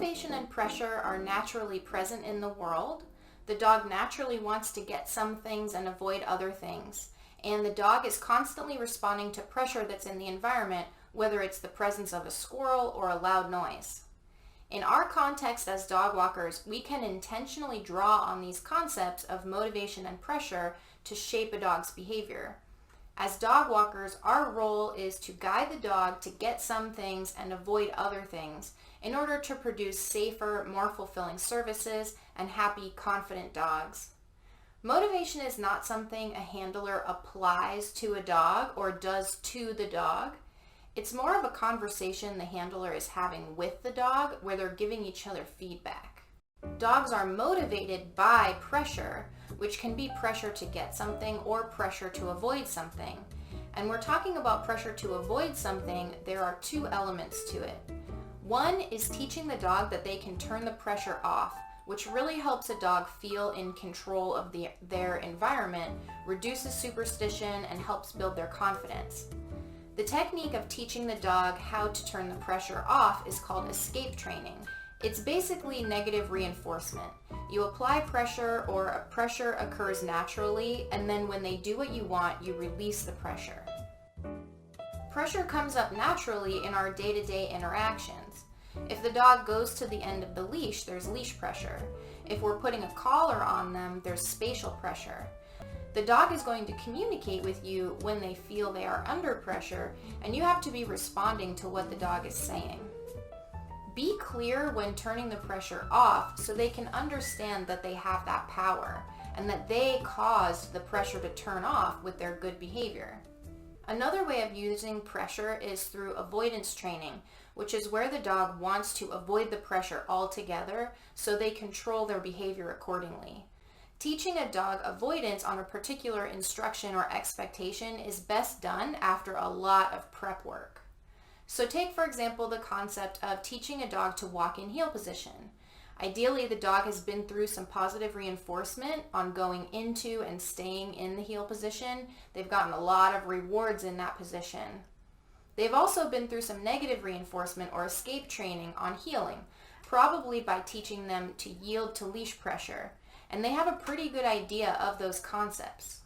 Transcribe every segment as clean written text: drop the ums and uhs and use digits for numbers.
Motivation and pressure are naturally present in the world. The dog naturally wants to get some things and avoid other things. And the dog is constantly responding to pressure that's in the environment, whether it's the presence of a squirrel or a loud noise. In our context as dog walkers, we can intentionally draw on these concepts of motivation and pressure to shape a dog's behavior. As dog walkers, our role is to guide the dog to get some things and avoid other things in order to produce safer, more fulfilling services and happy, confident dogs. Motivation is not something a handler applies to a dog or does to the dog. It's more of a conversation the handler is having with the dog where they're giving each other feedback. Dogs are motivated by pressure, which can be pressure to get something or pressure to avoid something. And we're talking about pressure to avoid something. There are two elements to it. One is teaching the dog that they can turn the pressure off, which really helps a dog feel in control of their environment, reduces superstition, and helps build their confidence. The technique of teaching the dog how to turn the pressure off is called escape training. It's basically negative reinforcement. You apply pressure, or a pressure occurs naturally, and then when they do what you want, you release the pressure. Pressure comes up naturally in our day-to-day interactions. If the dog goes to the end of the leash, there's leash pressure. If we're putting a collar on them, there's spatial pressure. The dog is going to communicate with you when they feel they are under pressure, and you have to be responding to what the dog is saying. Be clear when turning the pressure off so they can understand that they have that power and that they caused the pressure to turn off with their good behavior. Another way of using pressure is through avoidance training, which is where the dog wants to avoid the pressure altogether so they control their behavior accordingly. Teaching a dog avoidance on a particular instruction or expectation is best done after a lot of prep work. So take, for example, the concept of teaching a dog to walk in heel position. Ideally, the dog has been through some positive reinforcement on going into and staying in the heel position. They've gotten a lot of rewards in that position. They've also been through some negative reinforcement or escape training on heeling, probably by teaching them to yield to leash pressure, and they have a pretty good idea of those concepts.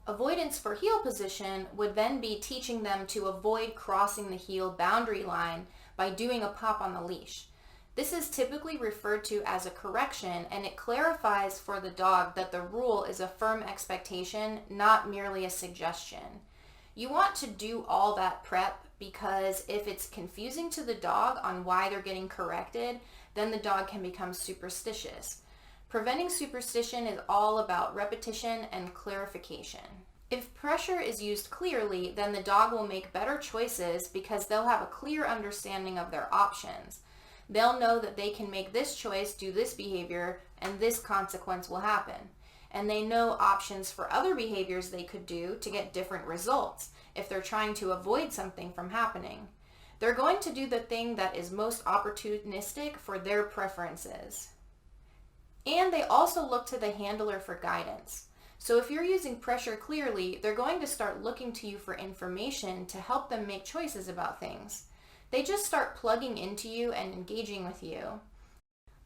Avoidance for heel position would then be teaching them to avoid crossing the heel boundary line by doing a pop on the leash. This is typically referred to as a correction, and it clarifies for the dog that the rule is a firm expectation, not merely a suggestion. You want to do all that prep because if it's confusing to the dog on why they're getting corrected, then the dog can become superstitious. Preventing superstition is all about repetition and clarification. If pressure is used clearly, then the dog will make better choices because they'll have a clear understanding of their options. They'll know that they can make this choice, do this behavior, and this consequence will happen. And they know options for other behaviors they could do to get different results if they're trying to avoid something from happening. They're going to do the thing that is most opportunistic for their preferences. And they also look to the handler for guidance. So if you're using pressure clearly, they're going to start looking to you for information to help them make choices about things. They just start plugging into you and engaging with you.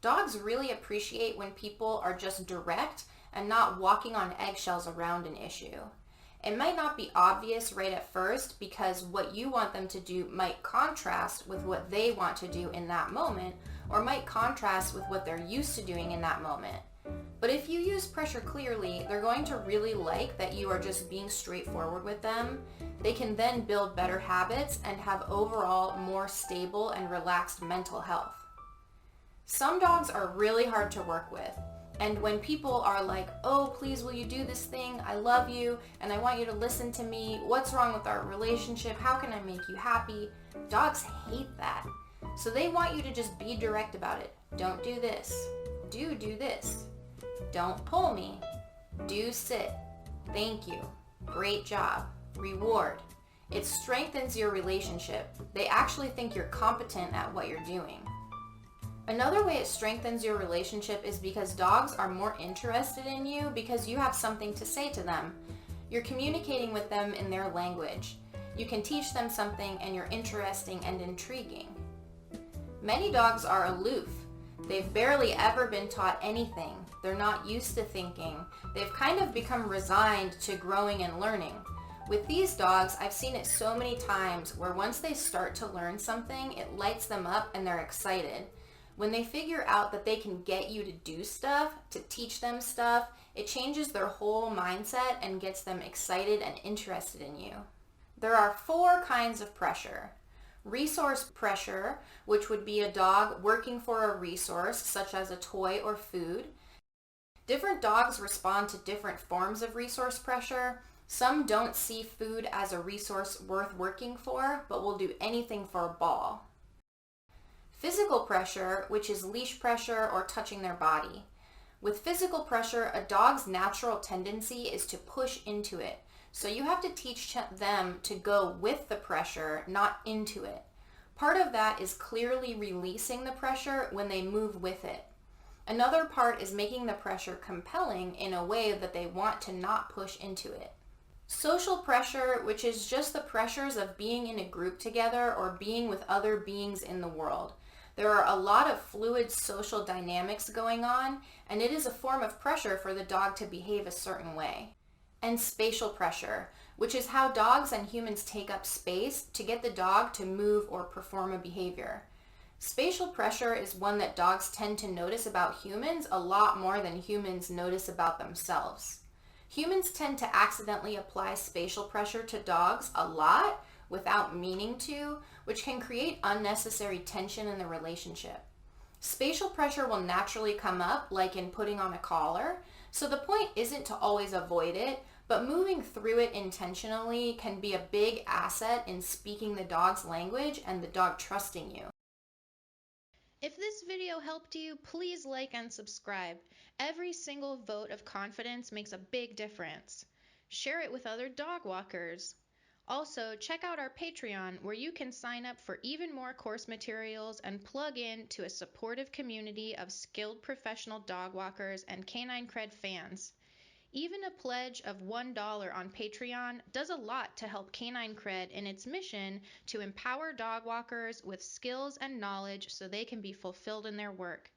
Dogs really appreciate when people are just direct and not walking on eggshells around an issue. It might not be obvious right at first because what you want them to do might contrast with what they want to do in that moment, or might contrast with what they're used to doing in that moment. But if you use pressure clearly, they're going to really like that you are just being straightforward with them. They can then build better habits and have overall more stable and relaxed mental health. Some dogs are really hard to work with. And when people are like, oh, please, will you do this thing? I love you, and I want you to listen to me. What's wrong with our relationship? How can I make you happy? Dogs hate that. So they want you to just be direct about it. Don't do this. Do this. Don't pull me. Do sit. Thank you. Great job. Reward. It strengthens your relationship. They actually think you're competent at what you're doing. Another way it strengthens your relationship is because dogs are more interested in you because you have something to say to them. You're communicating with them in their language. You can teach them something and you're interesting and intriguing. Many dogs are aloof. They've barely ever been taught anything. They're not used to thinking. They've kind of become resigned to growing and learning. With these dogs, I've seen it so many times where once they start to learn something, it lights them up and they're excited. When they figure out that they can get you to do stuff, to teach them stuff, it changes their whole mindset and gets them excited and interested in you. There are 4 kinds of pressure. Resource pressure, which would be a dog working for a resource, such as a toy or food. Different dogs respond to different forms of resource pressure. Some don't see food as a resource worth working for, but will do anything for a ball. Physical pressure, which is leash pressure or touching their body. With physical pressure, a dog's natural tendency is to push into it. So you have to teach them to go with the pressure, not into it. Part of that is clearly releasing the pressure when they move with it. Another part is making the pressure compelling in a way that they want to not push into it. Social pressure, which is just the pressures of being in a group together or being with other beings in the world. There are a lot of fluid social dynamics going on, and it is a form of pressure for the dog to behave a certain way. And spatial pressure, which is how dogs and humans take up space to get the dog to move or perform a behavior. Spatial pressure is one that dogs tend to notice about humans a lot more than humans notice about themselves. Humans tend to accidentally apply spatial pressure to dogs a lot without meaning to, which can create unnecessary tension in the relationship. Spatial pressure will naturally come up, like in putting on a collar, so the point isn't to always avoid it, but moving through it intentionally can be a big asset in speaking the dog's language and the dog trusting you. If this video helped you, please like and subscribe. Every single vote of confidence makes a big difference. Share it with other dog walkers. Also, check out our Patreon where you can sign up for even more course materials and plug in to a supportive community of skilled professional dog walkers and Canine Cred fans. Even a pledge of $1 on Patreon does a lot to help Canine Cred in its mission to empower dog walkers with skills and knowledge so they can be fulfilled in their work.